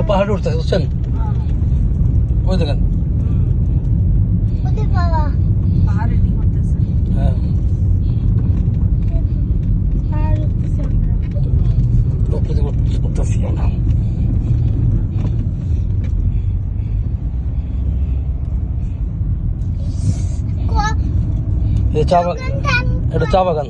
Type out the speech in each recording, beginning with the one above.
পাহাড়ে উঠতে বুঝছেন ওই দেখেন হ্যাঁ উঠতেছি আমরা চা বাগান এটা চা বাগান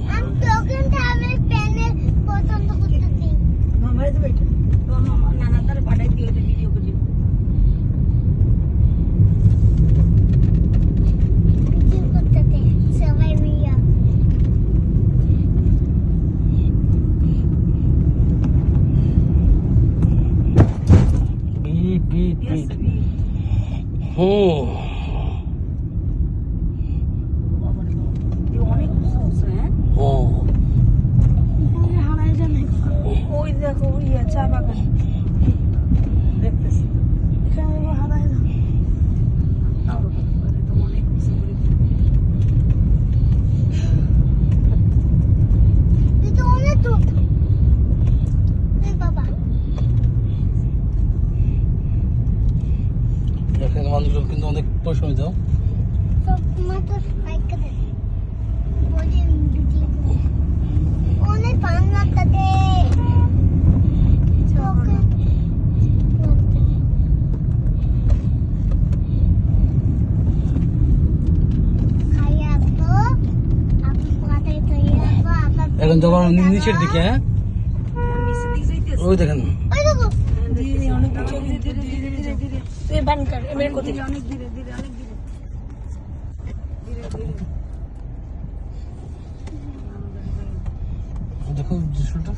মানুষজন কিন্তু অনেক পয়সা হয়ে যাও এখন যাবো নিচের দিকে হ্যাঁ ওই দেখেন দেখো দৃশ্যটা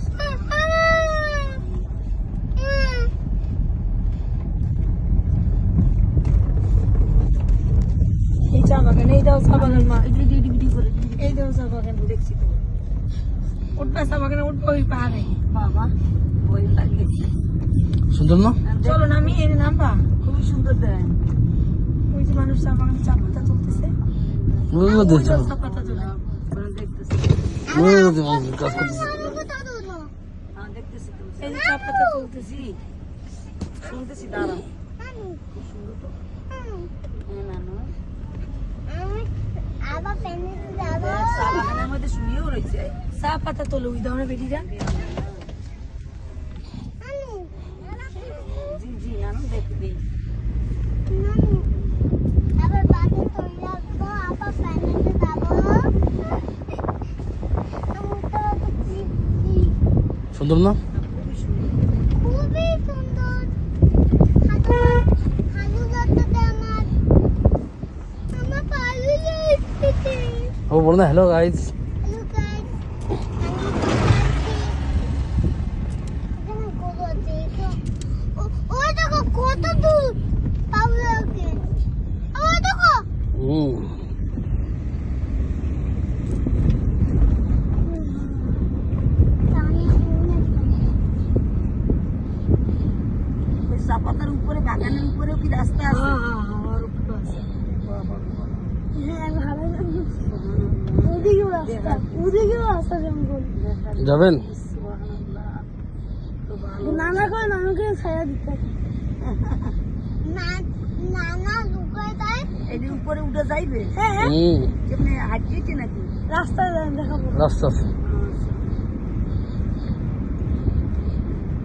এই চা বাগান এইটাও চা বাগান মা এইটাও চা বাগান দেখছি তো উঠবে চা বাগানে উঠবে ওই পাহাড়ে বাবা ভয় লাগে সুন্দর না? চলো না, আমি এনে নামবা। খুবই সুন্দর দেয়। ওই যে মানুষ চা বাগানে চা পাতা চলতেছে। ওই ওই দেখছো যে চা পাতা চলে। ওরা দেখতেছে। ওই কাজ করতেছে। হ্যাঁ, দেখতেছি তো। এই যে চা পাতা চলতেছি। শুনতেছি, দাঁড়াও। খুব সুন্দর তো। হ্যাঁ, নানু। চা বাগানের মধ্যে শুয়েও রয়েছে। চা পাতা তোলো, ওই ধরনের বেটিরা। জি জি, আনো দেখবি। সুন্দর না? খুবই সুন্দর। ও বল না হ্যালো গাইস। কত দূর পাবলাকে, ওই দেখো। চাপাতার উপরে, বাগানের উপরেও কি রাস্তা আছে? ওদিকেও রাস্তা, ওদিকেও রাস্তা জঙ্গল। যাবেন? নানা করে নানুকে ছায়া দিতে। নানা লুকায় যায়, এদের উপরে উঠে যাইবে। হ্যাঁ, যেমনি হাঁটছে নাকি রাস্তায় দেখাবো। রাস্তা আছে।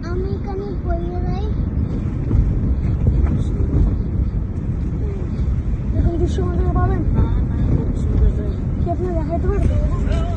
আমি এখানে বইয়ে যাই। এরকম দৃশ্য পাবেন? কি আপনি দেখাইতে পারবেন?